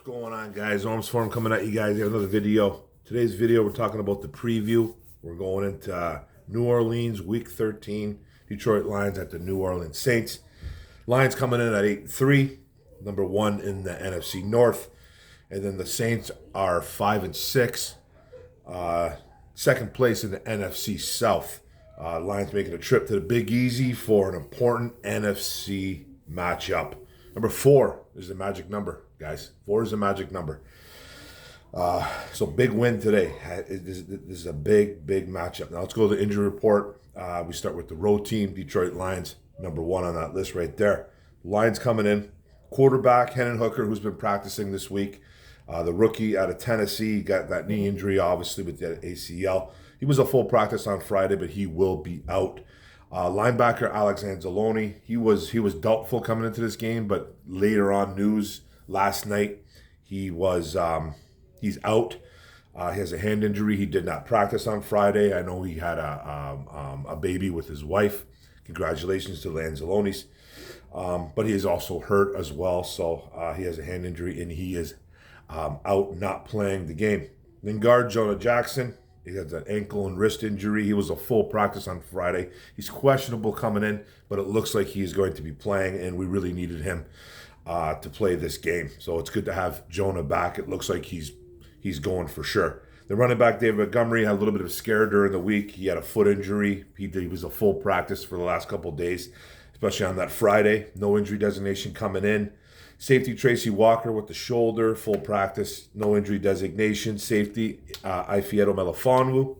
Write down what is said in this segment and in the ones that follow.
Going on, guys? Arms Farm coming at you guys. Here's another video. Today's video, we're talking about the preview. We're going into New Orleans, Week 13. Detroit Lions at the New Orleans Saints. Lions coming in at 8-3, number one in the NFC North, and then the Saints are 5-6, second place in the NFC South. Lions making a trip to the Big Easy for an important NFC matchup. Number 4 is the magic number, guys. 4 is the magic number. So big win today. This is a big matchup. Now let's go to the injury report. We start with the road team, Detroit Lions, number 1 on that list right there. Lions coming in. Quarterback, Hendon Hooker, who's been practicing this week. The rookie out of Tennessee, got that knee injury, obviously, with the ACL. He was a full practice on Friday, but he will be out. Linebacker Alex Anzalone, he was doubtful coming into this game, but later on news last night, he's out. He has a hand injury. He did not practice on Friday. I know he had a baby with his wife. Congratulations to the Anzalones. But he is also hurt as well, so he has a hand injury, and he is out, not playing the game. Then guard Jonah Jackson. He has an ankle and wrist injury. He was a full practice on Friday. He's questionable coming in, but it looks like he's going to be playing, and we really needed him to play this game. So it's good to have Jonah back. It looks like he's going for sure. The running back, David Montgomery, had a little bit of a scare during the week. He had a foot injury. He was a full practice for the last couple of days, especially on that Friday. No injury designation coming in. Safety Tracy Walker with the shoulder, full practice, no injury designation. Safety Ifeatu Melifonwu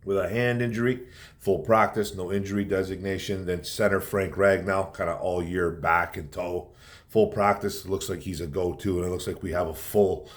with a hand injury, full practice, no injury designation. Then center Frank Ragnow, kind of all year back and toe, full practice. Looks like he's a go-to, and it looks like we have a full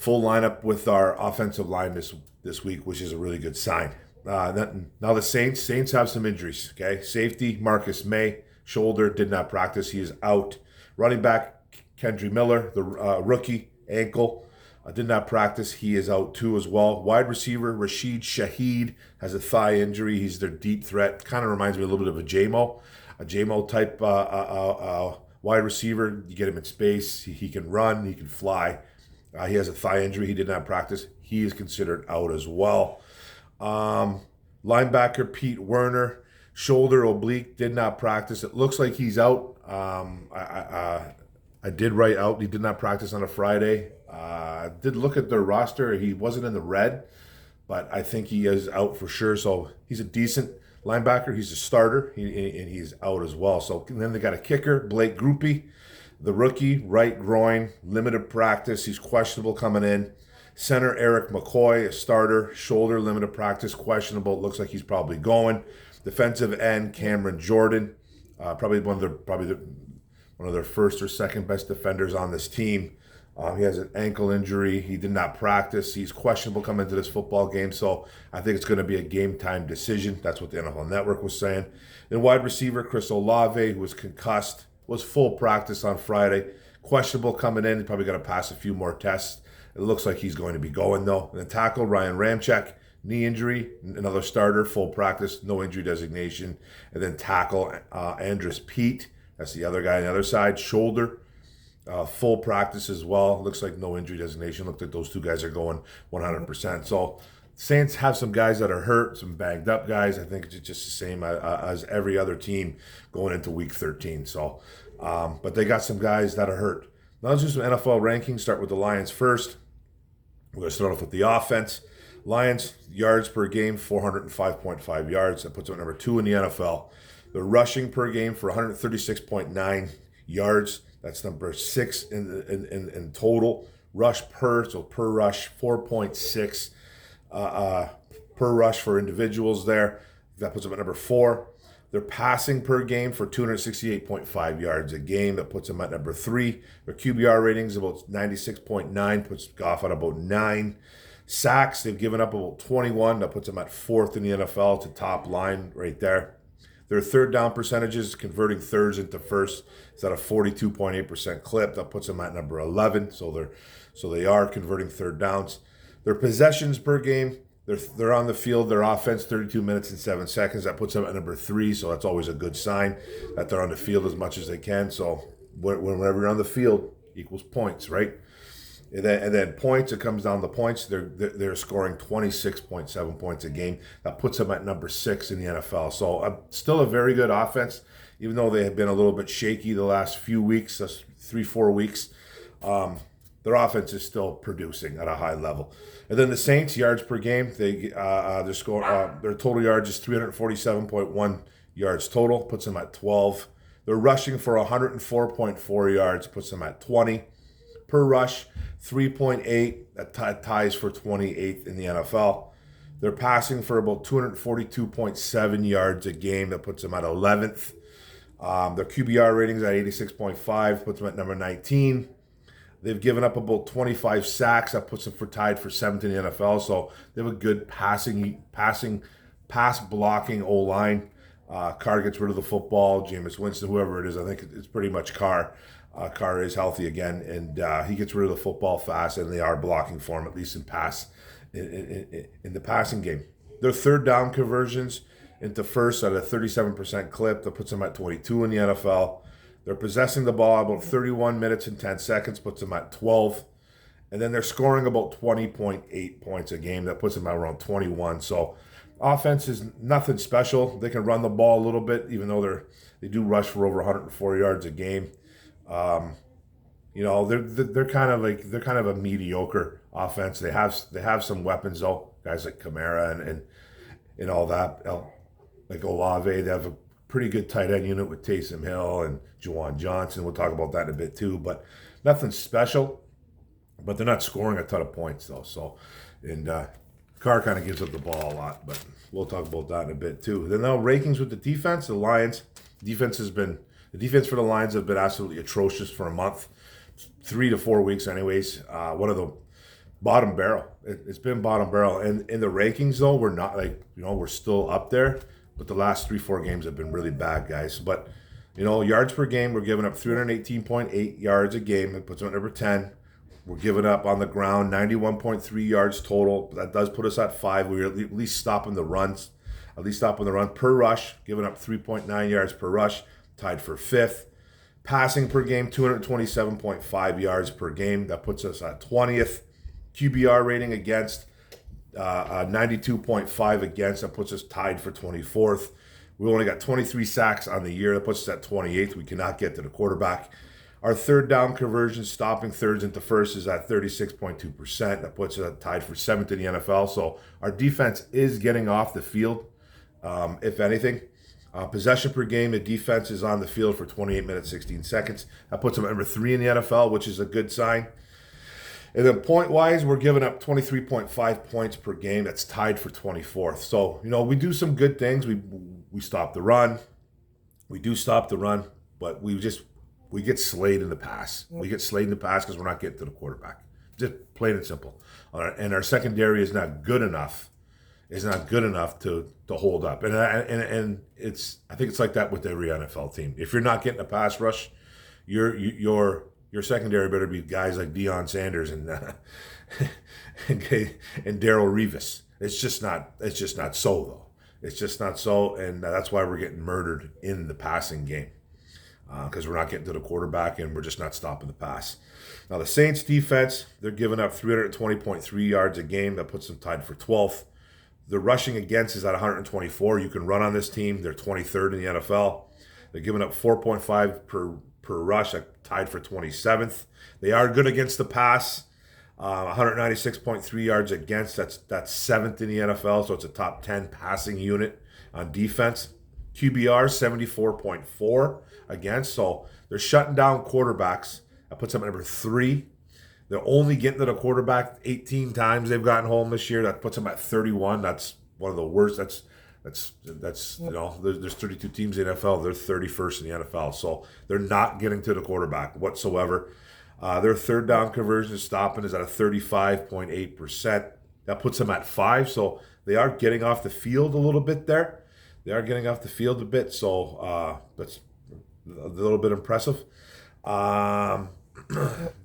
lineup with our offensive line this week, which is a really good sign. Now the Saints have some injuries. Okay, safety Marcus May, shoulder, did not practice. He is out. Running back Kendry Miller, the rookie, ankle, did not practice. He is out too as well. Wide receiver Rashid Shaheed has a thigh injury. He's their deep threat. Kind of reminds me a little bit of a JMO type wide receiver. You get him in space. He can run. He can fly. He has a thigh injury. He did not practice. He is considered out as well. Linebacker Pete Werner, shoulder oblique, did not practice. It looks like he's out. I did write out. He did not practice on a Friday. I did look at their roster. He wasn't in the red, but I think he is out for sure. So he's a decent linebacker. He's a starter, and he's out as well. So then they got a kicker, Blake Grupe, the rookie, right groin, limited practice. He's questionable coming in. Center Eric McCoy, a starter, shoulder, limited practice, questionable. It looks like he's probably going. Defensive end Cameron Jordan, probably one of their first or second best defenders on this team. He has an ankle injury. He did not practice. He's questionable coming into this football game, so I think it's going to be a game-time decision. That's what the NFL Network was saying. Then wide receiver Chris Olave, who was concussed, was full practice on Friday. Questionable coming in. He's probably going to pass a few more tests. It looks like he's going to be going, though. And then tackle Ryan Ramczyk, knee injury, another starter, full practice, no injury designation. And then tackle Andres Pete, that's the other guy on the other side, shoulder, full practice as well. Looks like no injury designation. Looks like those two guys are going 100%. So Saints have some guys that are hurt, some banged up guys. I think it's just the same as every other team going into Week 13. So, but they got some guys that are hurt. Now let's do some NFL rankings. Start with the Lions first. We're going to start off with the offense. Lions, yards per game, 405.5 yards. That puts them at number 2 in the NFL. The rushing per game for 136.9 yards. That's number 6 in total. Rush per, so per rush, 4.6 per rush for individuals there. That puts them at number 4. Their passing per game for 268.5 yards a game. That puts them at number 3. Their QBR ratings about 96.9, puts Goff at about 9. Sacks, they've given up about 21. That puts them at 4th in the NFL. It's a top line right there. Their third down percentages, converting thirds into firsts, is at a 42.8% clip. That puts them at number 11. So they are converting third downs. Their possessions per game, they're on the field. Their offense, 32 minutes and 7 seconds. That puts them at number 3. So that's always a good sign that they're on the field as much as they can. So whenever you're on the field, equals points, right? And then points, it comes down to points. They're scoring 26.7 points a game. That puts them at number 6 in the NFL. So still a very good offense, even though they have been a little bit shaky the last few weeks, 3-4 weeks. Their offense is still producing at a high level. And then the Saints, yards per game, their total yards is 347.1 yards total, puts them at 12. They're rushing for 104.4 yards, puts them at 20. Per rush, 3.8, that ties for 28th in the NFL. They're passing for about 242.7 yards a game, that puts them at 11th. Their QBR ratings at 86.5, puts them at number 19. They've given up about 25 sacks. That puts them tied for 7th in the NFL. So they have a good pass blocking O-line. Carr gets rid of the football. Jameis Winston, whoever it is, I think it's pretty much Carr. Carr is healthy again, and he gets rid of the football fast, and they are blocking for him, at least in the passing game. Their third down conversions into first at a 37% clip. That puts them at 22 in the NFL. They're possessing the ball about 31 minutes and 10 seconds, puts them at 12. And then they're scoring about 20.8 points a game. That puts them at around 21. So offense is nothing special. They can run the ball a little bit, even though they do rush for over 104 yards a game. They're kind of a mediocre offense. They have some weapons though, guys like Kamara and all that. Like Olave, they have a pretty good tight end unit with Taysom Hill and Juwan Johnson. We'll talk about that in a bit too, but nothing special. But they're not scoring a ton of points though. So, and Carr kind of gives up the ball a lot, but we'll talk about that in a bit too. Then now rankings with the defense. The Lions defense for the Lions have been absolutely atrocious for a month, 3 to 4 weeks, anyways. One of the bottom barrel. It's been bottom barrel, and in the rankings though, we're not we're still up there. But the last 3-4 games have been really bad, guys. But, yards per game, we're giving up 318.8 yards a game. It puts them at number 10. We're giving up on the ground 91.3 yards total. That does put us at 5. We're at least stopping the runs. Per rush, giving up 3.9 yards per rush, tied for 5th. Passing per game, 227.5 yards per game. That puts us at 20th. QBR rating against, 92.5 against. That puts us tied for 24th. We only got 23 sacks on the year. That puts us at 28th. We cannot get to the quarterback. Our third down conversion, stopping thirds into first, is at 36.2%. That puts us tied for 7th in the NFL. So our defense is getting off the field, if anything. Possession per game, the defense is on the field for 28 minutes, 16 seconds. That puts them at number 3 in the NFL, which is a good sign. And then point-wise, we're giving up 23.5 points per game. That's tied for 24th. So, we do some good things. We stop the run. We do stop the run, but we get slayed in the pass. We get slayed in the pass because we're not getting to the quarterback. Just plain and simple. And our secondary is not good enough. To hold up. And I think it's like that with every NFL team. If you're not getting a pass rush, your secondary better be guys like Deion Sanders and Darrelle Revis. It's just not so though. It's just not so, and that's why we're getting murdered in the passing game, because we're not getting to the quarterback and we're just not stopping the pass. Now the Saints defense, they're giving up 320.3 yards a game. That puts them tied for 12th. The rushing against is at 124. You can run on this team. They're 23rd in the NFL. They're giving up 4.5 per rush, tied for 27th. They are good against the pass. 196.3 yards against. That's 7th in the NFL, so it's a top 10 passing unit on defense. QBR 74.4 against, so they're shutting down quarterbacks. That puts them at number 3. They're only getting to the quarterback 18 times they've gotten home this year. That puts them at 31. That's one of the worst. That's there's 32 teams in the NFL. They're 31st in the NFL. So they're not getting to the quarterback whatsoever. Their third down conversion stopping is at a 35.8%. That puts them at 5. So they are getting off the field a little bit there. So that's a little bit impressive.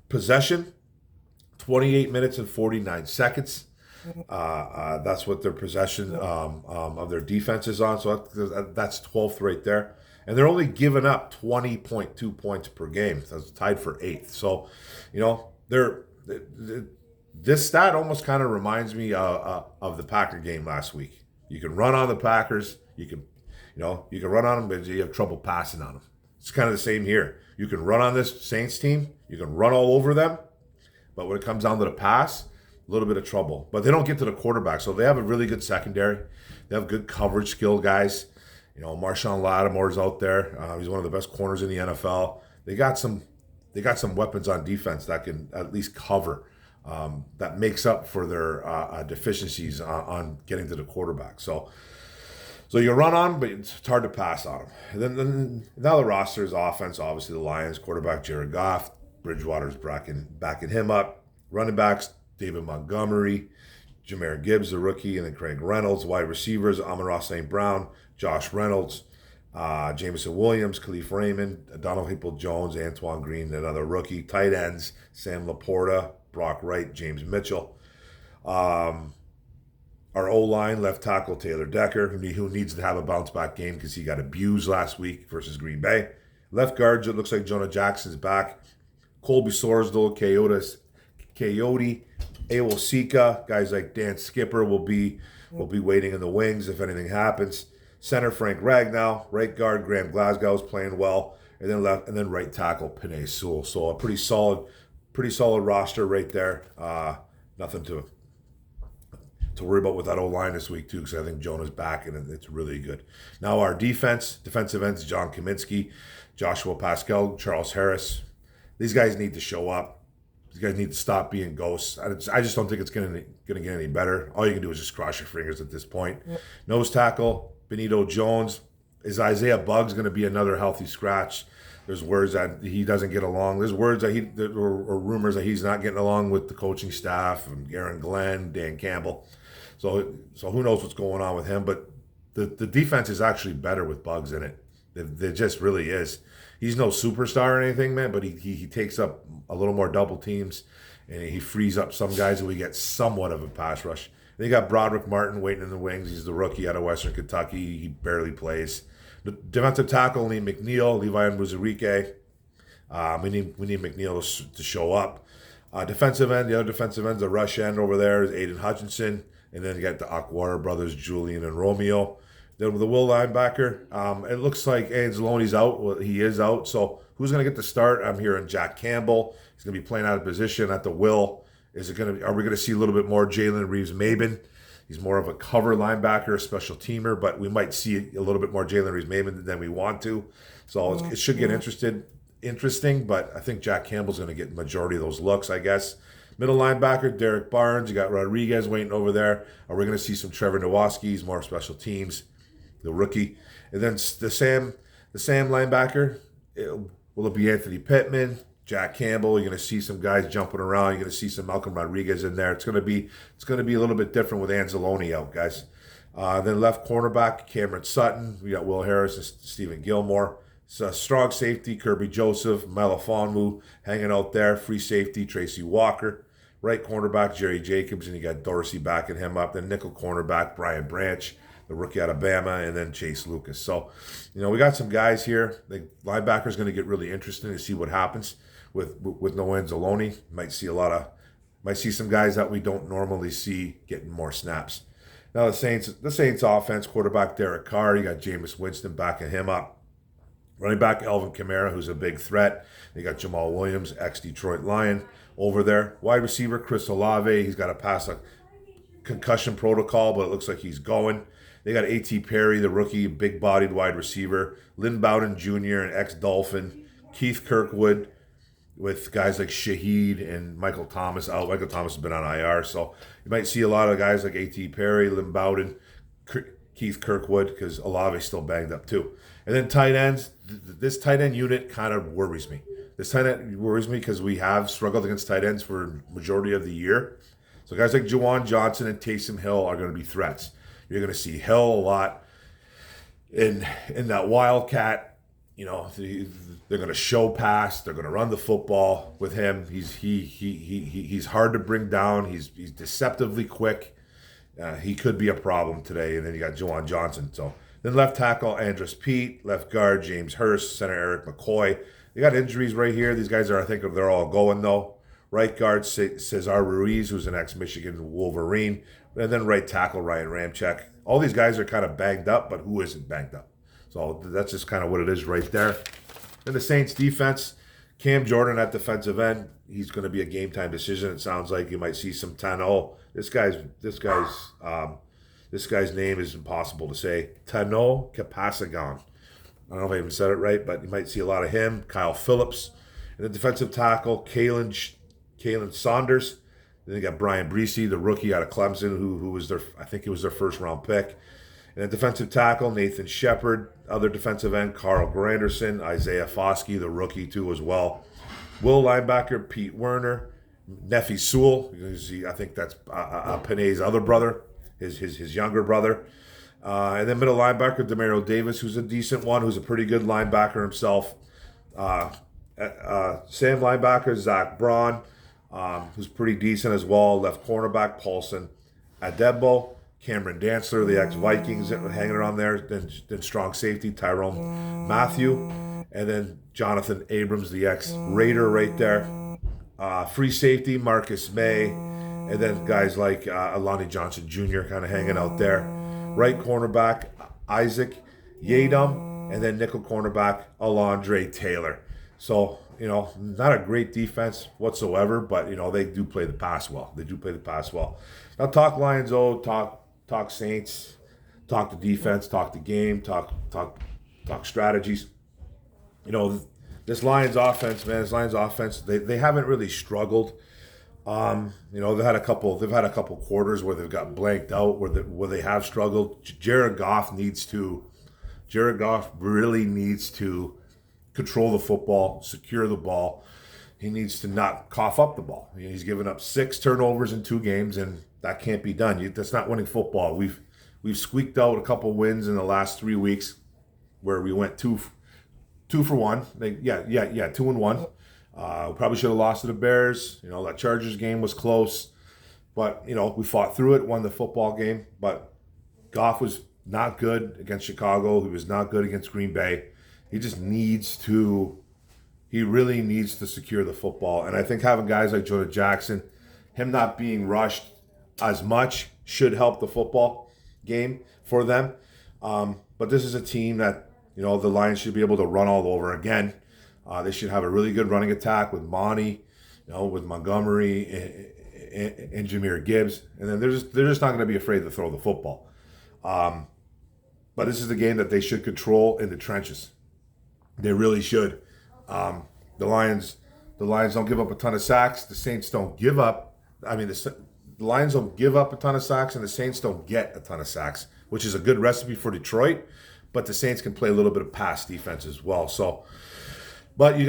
Possession, 28 minutes and 49 seconds. That's what their possession of their defense is on. So that's 12th right there. And they're only giving up 20.2 points per game. That's tied for 8th. So, this stat almost kind of reminds me of the Packer game last week. You can run on the Packers. You can run on them, but you have trouble passing on them. It's kind of the same here. You can run on this Saints team. You can run all over them. But when it comes down to the pass, a little bit of trouble. But they don't get to the quarterback. So they have a really good secondary. They have good coverage skill guys. Marshawn Lattimore's out there. He's one of the best corners in the NFL. They got some weapons on defense that can at least cover. That makes up for their deficiencies on getting to the quarterback. So you run on, but it's hard to pass on them. And then now the roster is offense. Obviously, the Lions quarterback Jared Goff, Bridgewater's backing him up. Running backs David Montgomery, Jahmyr Gibbs, the rookie, and then Craig Reynolds. Wide receivers Amon-Ra St. Brown, Josh Reynolds, Jameson Williams, Khalif Raymond, Donald Peoples-Jones, Antoine Green, another rookie. Tight ends Sam Laporta, Brock Wright, James Mitchell. Our O-line, left tackle Taylor Decker, who needs to have a bounce-back game because he got abused last week versus Green Bay. Left guards, it looks like Jonah Jackson's back. Colby Sorsdal, Coyote, Awosika, guys like Dan Skipper will be waiting in the wings if anything happens. Center Frank Ragnow, right guard Graham Glasgow's playing well, and then right tackle Penei Sewell. So a pretty solid roster right there. Nothing to worry about with that O-line this week too, because I think Jonah's back and it's really good. Now our defensive ends, John Kaminsky, Joshua Pascal, Charles Harris. These guys need to show up. These guys need to stop being ghosts. I just don't think it's going to get any better. All you can do is just cross your fingers at this point. Yep. Nose tackle, Benito Jones. Is Isaiah Buggs going to be another healthy scratch? There's words that he doesn't get along. There's words that or rumors that he's not getting along with the coaching staff and Aaron Glenn, Dan Campbell. So who knows what's going on with him? But the defense is actually better with Buggs in it. There just really is. He's no superstar or anything, man, but he takes up a little more double teams, and he frees up some guys, and we get somewhat of a pass rush. Then you got Broderick Martin waiting in the wings. He's the rookie out of Western Kentucky. He barely plays. The defensive tackle, Levi Muzurike. We need McNeil to show up. Defensive end, the other defensive end's a rush end over there is Aiden Hutchinson, and then you got the Aquara brothers, Julian and Romeo. Then with the will linebacker, it looks like Anzalone's out. Well, he is out. So who's going to get the start? I'm hearing Jack Campbell. He's going to be playing out of position at the will. Are we going to see a little bit more Jalen Reeves-Maben? He's more of a cover linebacker, a special teamer, but we might see a little bit more Jalen Reeves-Maben than we want to. So it should get interesting, but I think Jack Campbell's going to get the majority of those looks, I guess. Middle linebacker, Derek Barnes. You got Rodriguez waiting over there. Are we going to see some Trevor Nowoski? He's more special teams, the rookie. And then the Sam linebacker, will it be Anthony Pittman, Jack Campbell? You're going to see some guys jumping around. You're going to see some Malcolm Rodriguez in there. It's going to be a little bit different with Anzalone out, guys. Then left cornerback, Cameron Sutton. We got Will Harris and Stephen Gilmore. So strong safety, Kirby Joseph, Melifonwu hanging out there. Free safety, Tracy Walker. Right cornerback, Jerry Jacobs, and you got Dorsey backing him up. Then nickel cornerback, Brian Branch, the rookie out of Bama, and then Chase Lucas. So, we got some guys here. The linebacker's going to get really interesting to see what happens with no Anzalone. Might see some guys that we don't normally see getting more snaps. Now the Saints offense, quarterback Derek Carr, you got Jameis Winston backing him up. Running back Alvin Kamara, who's a big threat. They got Jamal Williams, ex-Detroit Lion, over there. Wide receiver Chris Olave. He's got to pass a concussion protocol, but it looks like he's going. They got A.T. Perry, the rookie, big-bodied wide receiver. Lynn Bowden Jr., an ex-Dolphin. Keith Kirkwood, with guys like Shaheed and Michael Thomas out. Michael Thomas has been on IR, so you might see a lot of guys like A.T. Perry, Lynn Bowden, Keith Kirkwood, because Olave's still banged up too. And then tight ends. This tight end unit kind of worries me. This tight end worries me because we have struggled against tight ends for majority of the year. So guys like Juwan Johnson and Taysom Hill are going to be threats. You're going to see Hill a lot in that Wildcat. They're going to show pass. They're going to run the football with him. He's hard to bring down. He's deceptively quick. He could be a problem today. And then you got Juwan Johnson. So then left tackle Andres Pete, left guard James Hurst, center Eric McCoy. They got injuries right here. These guys I think they're all going though. Right guard, Cesar Ruiz, who's an ex-Michigan Wolverine. And then right tackle, Ryan Ramczyk. All these guys are kind of banged up, but who isn't banged up? So that's just kind of what it is right there. And the Saints defense, Cam Jordan at defensive end, he's going to be a game time decision. It sounds like you might see some 10-0. This guy's name is impossible to say. Tano Capasagon. I don't know if I even said it right, but you might see a lot of him. Kyle Phillips. And the defensive tackle, Kalen Saunders. Then they got Brian Breesy, the rookie out of Clemson, who was I think he was their first round pick. And the defensive tackle, Nathan Shepard. Other defensive end, Carl Granderson, Isaiah Foskey, the rookie too as well. Will linebacker, Pete Werner. Nefi Sewell, I think that's Panay's other brother, his younger brother. And then middle linebacker, Demario Davis, who's a decent one, who's a pretty good linebacker himself. Sam linebacker, Zach Braun, who's pretty decent as well. Left cornerback, Paulson Adebo. Cameron Dantzler, the ex-Vikings hanging around there. Then strong safety, Tyrone Matthew. And then Jonathan Abrams, the ex-Raider right there. Free safety, Marcus May. And then guys like Alani Johnson Jr. kind of hanging out there. Right cornerback, Isaac Yadam. And then nickel cornerback, Alondre Taylor. So, not a great defense whatsoever, but, they do play the pass well. Now, talk Lions, talk Saints, talk the defense, talk the game, talk strategies. This Lions offense, they haven't really struggled. They've had a couple quarters where they've got blanked out, where they have struggled. Jared Goff really needs to control the football, secure the ball. He needs to not cough up the ball. He's given up 6 turnovers in 2 games, and that can't be done. That's not winning football. We've squeaked out a couple wins in the last 3 weeks, where we went two for one. 2-1. Probably should have lost to the Bears. That Chargers game was close, but we fought through it, won the football game. But Goff was not good against Chicago. He was not good against Green Bay. He really needs to secure the football. And I think having guys like Jonah Jackson, him not being rushed as much, should help the football game for them. But this is a team that, the Lions should be able to run all over again. They should have a really good running attack with Monty, with Montgomery and Jahmyr Gibbs. And then they're just not going to be afraid to throw the football. But this is a game that they should control in the trenches. They really should. The Lions don't give up a ton of sacks. The Saints don't give up. The Lions don't give up a ton of sacks, and the Saints don't get a ton of sacks, which is a good recipe for Detroit. But the Saints can play a little bit of pass defense as well. So, but you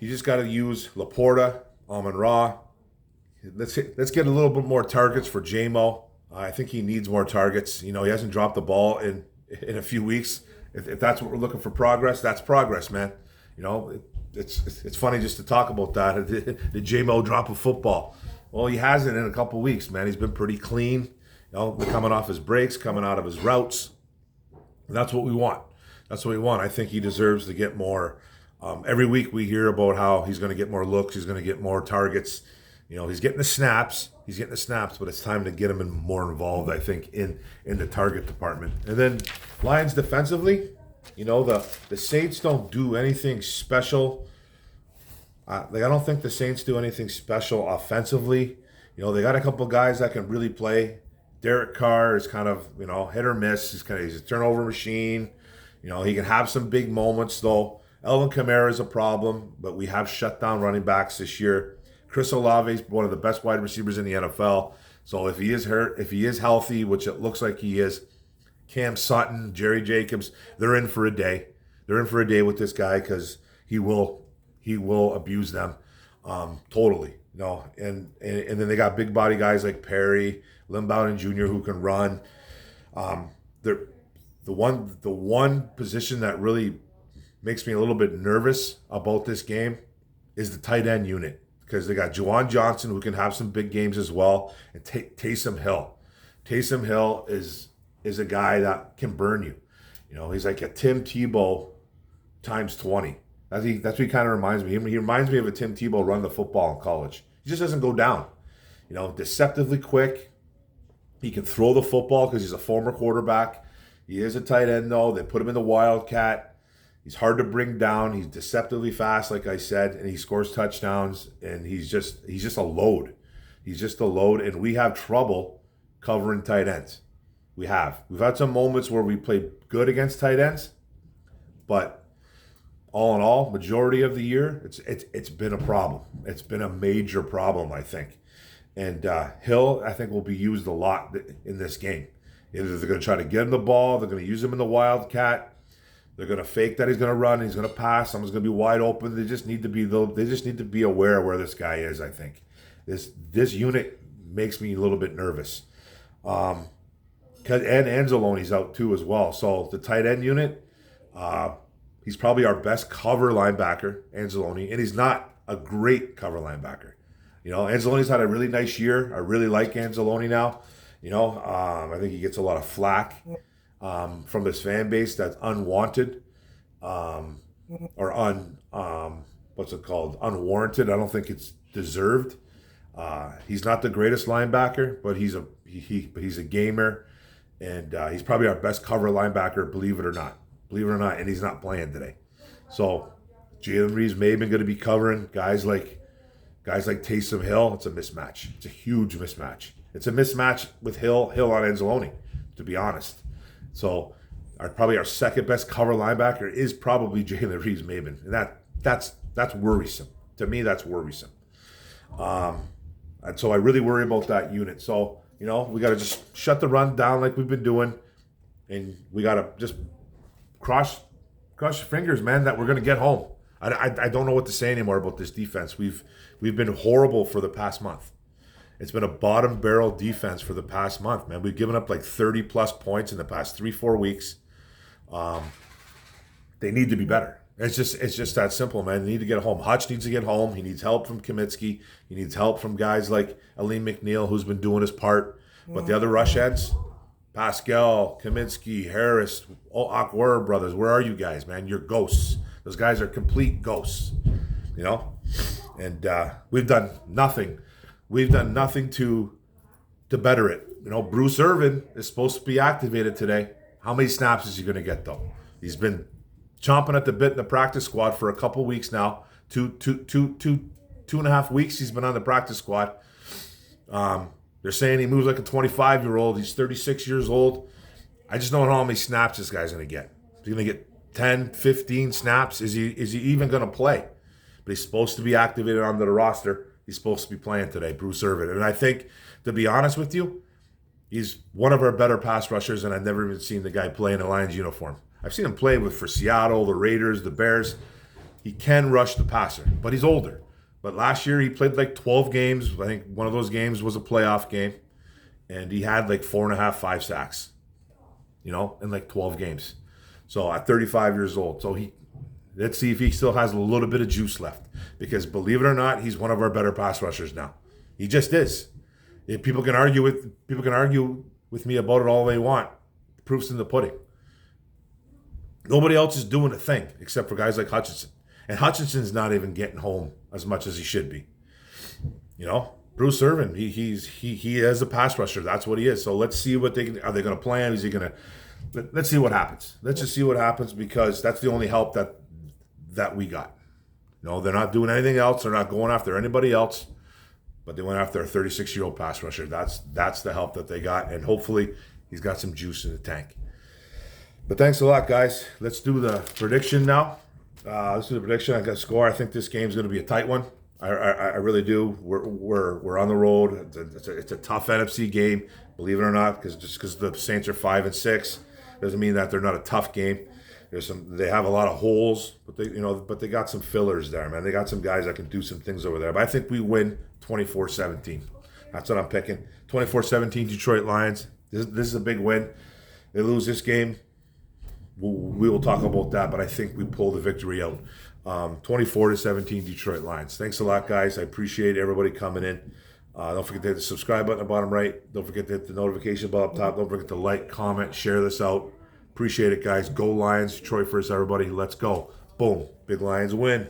just gotta use Laporta, Amon-Ra. Let's get a little bit more targets for J-Mo. I think he needs more targets. He hasn't dropped the ball in a few weeks. If that's what we're looking for, progress, that's progress, man. It's funny just to talk about that. Did J-Mo drop a football? Well, he hasn't in a couple weeks, man. He's been pretty clean. Coming off his breaks, coming out of his routes. And that's what we want. I think he deserves to get more. Every week we hear about how he's going to get more looks. He's going to get more targets. He's getting the snaps. But it's time to get him more involved, I think, in the target department. And then Lions defensively, the Saints don't do anything special. I don't think the Saints do anything special offensively. They got a couple guys that can really play. Derek Carr is kind of, hit or miss. He's a turnover machine. He can have some big moments, though. Elvin Kamara is a problem, but we have shut down running backs this year. Chris Olave is one of the best wide receivers in the NFL. So if he is hurt, if he is healthy, which it looks like he is, Cam Sutton, Jerry Jacobs, they're in for a day. They're in for a day with this guy because he will abuse them totally. And then they got big body guys like Perry, Lynn Bowden Jr. who can run. The one position that really makes me a little bit nervous about this game is the tight end unit, because they got Juwan Johnson, who can have some big games as well, and Taysom Hill. Taysom Hill is a guy that can burn you. He's like a Tim Tebow times 20. That's what he kind of reminds me. He reminds me of a Tim Tebow run the football in college. He just doesn't go down. Deceptively quick. He can throw the football because he's a former quarterback. He is a tight end, though. They put him in the Wildcat. He's hard to bring down. He's deceptively fast, like I said, and he scores touchdowns. And he's just a load. He's just a load, and we have trouble covering tight ends. We've had some moments where we played good against tight ends, but all in all, majority of the year, it's been a problem. It's been a major problem, I think. And Hill, I think, will be used a lot in this game. Either they're going to try to get him the ball, they're going to use him in the Wildcat, they're going to fake that he's going to run, he's going to pass, someone's going to be wide open. They just need to be aware of where this guy is, I think. This unit makes me a little bit nervous. And Anzalone's out too as well. So the tight end unit, he's probably our best cover linebacker, Anzalone, and he's not a great cover linebacker. Anzalone's had a really nice year. I really like Anzalone now. I think he gets a lot of flack from this fan base that's unwanted or unwarranted. I don't think it's deserved. He's not the greatest linebacker, but he's a gamer, and he's probably our best cover linebacker, believe it or not, and he's not playing today. So Jalen Reeves-Maybin going to be covering guys like Taysom Hill. It's a mismatch. It's a huge mismatch. It's a mismatch with Hill on Anzalone, to be honest. So probably our second best cover linebacker is probably Jalen Reeves-Maybin, and that's worrisome. To me, that's worrisome. And so I really worry about that unit. So, we got to just shut the run down like we've been doing. And we got to just cross your fingers, man, that we're going to get home. I don't know what to say anymore about this defense. We've been horrible for the past month. It's been a bottom barrel defense for the past month, man. We've given up like 30-plus points in the past 3-4 weeks. They need to be better. It's just that simple, man. They need to get home. Hutch needs to get home. He needs help from Kaminsky. He needs help from guys like Aleem McNeil, who's been doing his part. But the other rush ends, Pascal, Kaminsky, Harris, Akwar brothers, where are you guys, man? You're ghosts. Those guys are complete ghosts, And we've done nothing. We've done nothing to better it. Bruce Irvin is supposed to be activated today. How many snaps is he going to get, though? He's been chomping at the bit in the practice squad for a couple weeks now. Two and a half weeks he's been on the practice squad. They're saying he moves like a 25-year-old. He's 36 years old. I just don't know how many snaps this guy's going to get. Is he going to get 10, 15 snaps? Is he even going to play? But he's supposed to be activated onto the roster. He's supposed to be playing today, Bruce Irvin. And I think, to be honest with you, he's one of our better pass rushers, and I've never even seen the guy play in a Lions uniform. I've seen him play for Seattle, the Raiders, the Bears. He can rush the passer, but he's older. But last year he played like 12 games. I think one of those games was a playoff game. And he had like 4.5, 5 sacks, in like 12 games. So at 35 years old. So let's see if he still has a little bit of juice left. Because believe it or not, he's one of our better pass rushers now. He just is. If people can argue with me about it all they want. The proof's in the pudding. Nobody else is doing a thing except for guys like Hutchinson. And Hutchinson's not even getting home as much as he should be. Bruce Irvin, he is a pass rusher. That's what he is. So let's see what are they going to play him? Is he going to? Let's see what happens. Let's just see what happens, because that's the only help that we got. They're not doing anything else. They're not going after anybody else. But they went after a 36-year-old pass rusher. That's the help that they got, and hopefully he's got some juice in the tank. But thanks a lot, guys. Let's do the prediction now. Let's do the prediction. I got a score. I think this game's going to be a tight one. I really do. We're on the road. It's a tough NFC game, believe it or not, because the Saints are 5-6 doesn't mean that they're not a tough game. They have a lot of holes, but they got some fillers there, man. They got some guys that can do some things over there. But I think we win 24-17. That's what I'm picking. 24-17 Detroit Lions. This is a big win. They lose this game, we will talk about that, but I think we pull the victory out. 24-17 Detroit Lions. Thanks a lot, guys. I appreciate everybody coming in. Don't forget to hit the subscribe button at the bottom right. Don't forget to hit the notification bell up top. Don't forget to like, comment, share this out. Appreciate it, guys. Go Lions. Detroit first, everybody. Let's go. Boom. Big Lions win.